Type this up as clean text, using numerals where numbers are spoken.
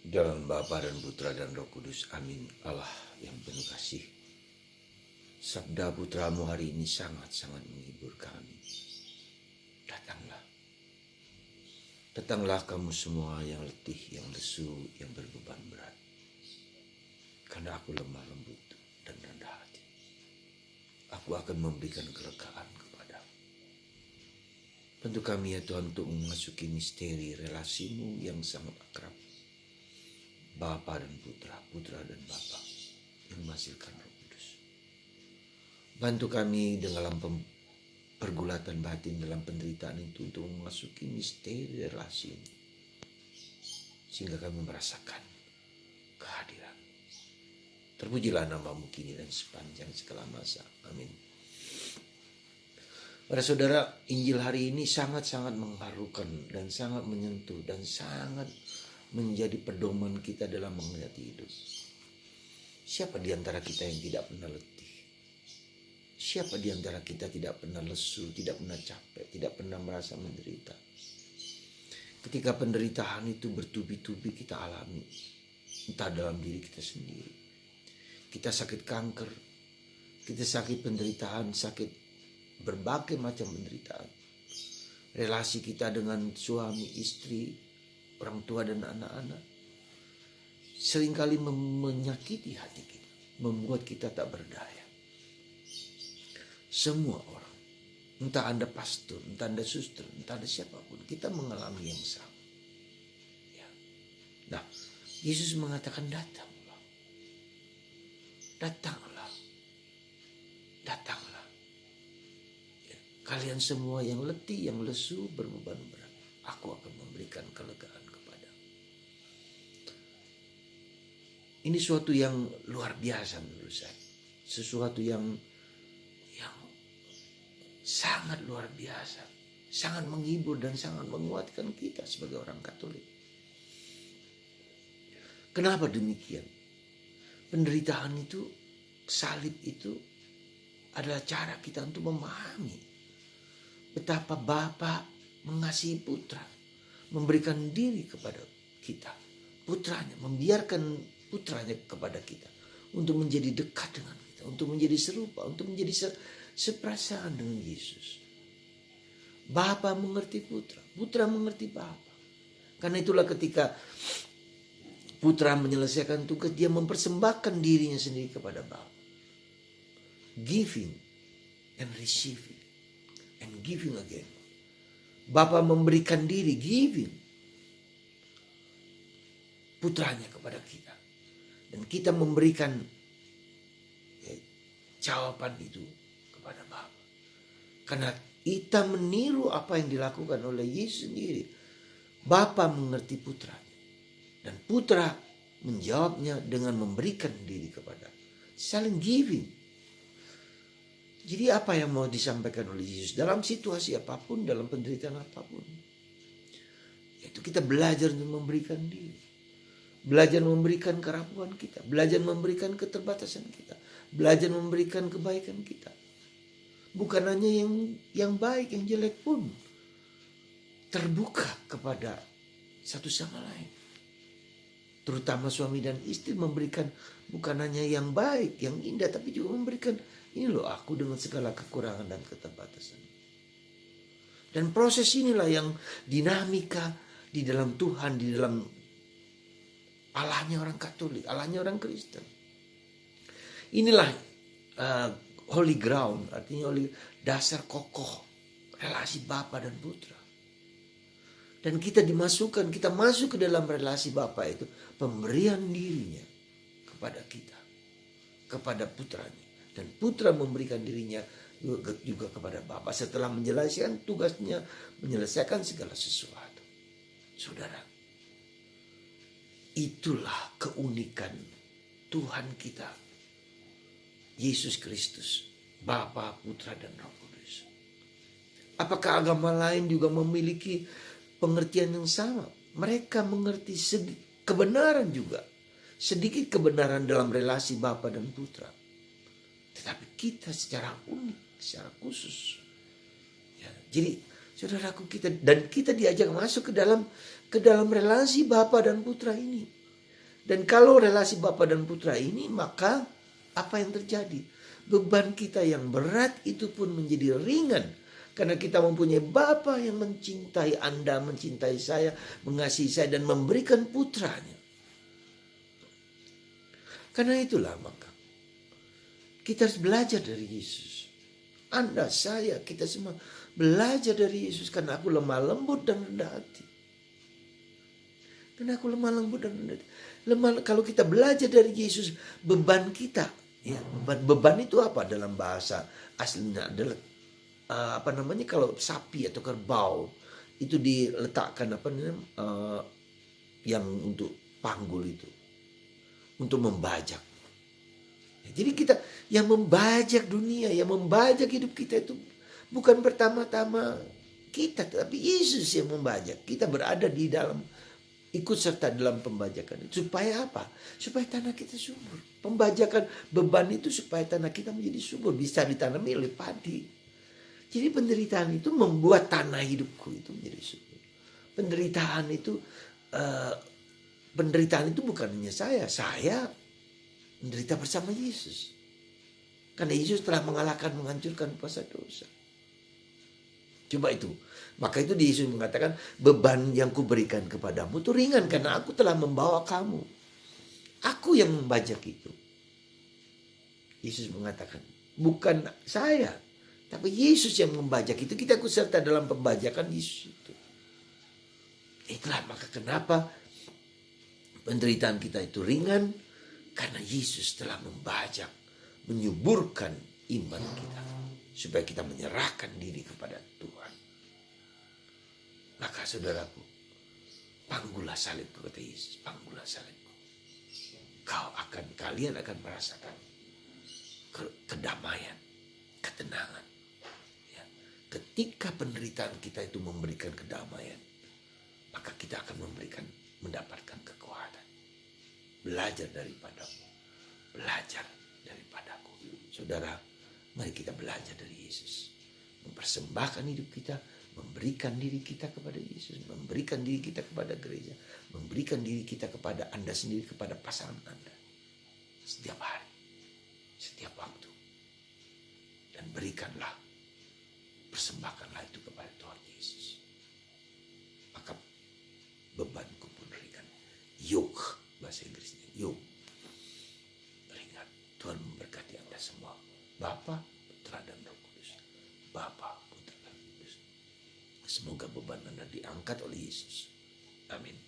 Dalam Bapa dan Putra dan Roh Kudus. Amin. Allah yang penuh kasih. Sabda putramu hari ini sangat-sangat menghibur kami. Datanglah. Datanglah kamu semua yang letih, yang lesu, yang berbeban berat. Karena aku lemah lembut dan rendah hati. Aku akan memberikan kelegaan kepadamu. Bantu kami ya Tuhan untuk memasuki misteri relasimu yang sangat akrab. Bapa dan Putra, Putra dan Bapa yang menghasilkan Roh Kudus. Bantu kami dalam pergulatan batin dalam penderitaan itu untuk memasuki misteri relasi ini. Sehingga kami merasakan kehadiran. Terpujilah namamu kini dan sepanjang segala masa. Amin. Para saudara, Injil hari ini sangat-sangat mengharukan dan sangat menyentuh dan sangat menjadi pedoman kita dalam menghayati hidup. Siapa di antara kita yang tidak pernah letih? Siapa di antara kita tidak pernah lesu, tidak pernah capek, tidak pernah merasa menderita? Ketika penderitaan itu bertubi-tubi kita alami, entah dalam diri kita sendiri. Kita sakit kanker, kita sakit penderitaan, sakit berbagai macam penderitaan. Relasi kita dengan suami, istri, orang tua dan anak-anak seringkali menyakiti hati kita, membuat kita tak berdaya. Semua orang, entah Anda pastor, entah Anda suster, entah Anda siapapun, kita mengalami yang sama. Ya. Nah, Yesus mengatakan datanglah, datanglah, datanglah. Ya. Kalian semua yang letih, yang lesu, berbeban berat, aku akan memberikan kelegaan kepada. Ini suatu yang luar biasa menurut saya. Sesuatu yang sangat luar biasa. Sangat menghibur dan sangat menguatkan kita sebagai orang Katolik. Kenapa demikian? Penderitaan itu, salib itu adalah cara kita untuk memahami betapa Bapa mengasihi putra. Memberikan diri kepada kita. Putranya, membiarkan putranya kepada kita untuk menjadi dekat dengan kita, untuk menjadi serupa, untuk menjadi seperasaan dengan Yesus. Bapa mengerti putra, putra mengerti Bapa. Karena itulah ketika putra menyelesaikan tugas, dia mempersembahkan dirinya sendiri kepada Bapa. Giving and receiving and giving again. Bapa memberikan diri, giving putranya kepada kita. Dan kita memberikan jawaban itu kepada Bapa. Karena kita meniru apa yang dilakukan oleh Yesus sendiri. Bapa mengerti putranya. Dan putra menjawabnya dengan memberikan diri kepada. Saling giving. Jadi apa yang mau disampaikan oleh Yesus dalam situasi apapun, dalam penderitaan apapun. Yaitu kita belajar untuk memberikan diri. Belajar memberikan kerapuhan kita. Belajar memberikan keterbatasan kita. Belajar memberikan kebaikan kita. Bukan hanya yang baik, yang jelek pun. Terbuka kepada satu sama lain. Terutama suami dan istri memberikan bukan hanya yang baik, yang indah. Tapi juga memberikan, ini loh aku dengan segala kekurangan dan keterbatasan. Dan proses inilah yang dinamika di dalam Tuhan, di dalam Allahnya orang Katolik, Allahnya orang Kristen. Inilah holy ground, artinya dasar kokoh relasi Bapa dan Putra. Dan kita dimasukkan, kita masuk ke dalam relasi Bapa itu, pemberian dirinya kepada kita, kepada putranya. Dan putra memberikan dirinya juga kepada Bapa setelah menyelesaikan tugasnya, menyelesaikan segala sesuatu. Saudara, itulah keunikan Tuhan kita, Yesus Kristus, Bapa, Putra, dan Roh Kudus. Apakah agama lain juga memiliki pengertian yang sama? Mereka mengerti kebenaran juga. Sedikit kebenaran dalam relasi Bapa dan Putra. Tetapi kita secara unik, secara khusus. Ya, jadi saudaraku, kita diajak masuk ke dalam relasi Bapa dan Putra ini. Dan kalau relasi Bapa dan Putra ini, maka apa yang terjadi? Beban kita yang berat itu pun menjadi ringan. Karena kita mempunyai Bapa yang mencintai Anda, mencintai saya, mengasihi saya, dan memberikan putranya. Karena itulah maka kita harus belajar dari Yesus. Anda, saya, kita semua belajar dari Yesus. Karena aku lemah lembut dan rendah hati. Karena aku lemah lembut dan rendah hati. Kalau kita belajar dari Yesus, beban kita, ya, beban itu apa dalam bahasa aslinya adalah kalau sapi atau kerbau itu diletakkan yang untuk panggul itu untuk membajak. Ya, jadi kita yang membajak dunia, yang membajak hidup kita itu bukan pertama-tama kita, tapi Yesus yang membajak. Kita berada di dalam, ikut serta dalam pembajakan itu. Supaya apa? Supaya tanah kita subur. Pembajakan beban itu supaya tanah kita menjadi subur. Bisa ditanami oleh padi. Jadi penderitaan itu membuat tanah hidupku itu menjadi subur. Penderitaan itu bukan hanya saya. Saya menderita bersama Yesus. Karena Yesus telah mengalahkan, menghancurkan kuasa dosa. Coba itu. Maka itu Yesus mengatakan, beban yang kuberikan kepadamu itu ringan karena aku telah membawa kamu. Aku yang membajak itu. Yesus mengatakan, bukan saya, tapi Yesus yang membajak itu. Kita ikut serta dalam pembajakan Yesus itu. Itulah maka kenapa penderitaan kita itu ringan, karena Yesus telah membajak, menyuburkan iman kita. Supaya kita menyerahkan diri kepada Tuhan. Maka saudaraku, panggullah salibku, kata Yesus, panggullah salibku. Kalian akan merasakan kedamaian, ketenangan. Ya. Ketika penderitaan kita itu memberikan kedamaian, maka kita akan mendapatkan kekuatan. Belajar daripadamu, belajar daripadaku. Saudara, mari kita belajar dari Yesus. Mempersembahkan hidup kita, memberikan diri kita kepada Yesus, memberikan diri kita kepada gereja, memberikan diri kita kepada Anda sendiri, kepada pasangan Anda. Setiap hari, setiap waktu. Dan berikanlah, persembahkanlah itu kepada Tuhan Yesus. Maka bebanku pun ringan. Yoke, bahasa Inggrisnya, yoke. Ringan. Tuhan memberkati Anda semua. Bapa, Putra, dan Roh Kudus. Bapa, Putra, dan Roh Kudus. Semoga beban Anda diangkat oleh Yesus. Amin.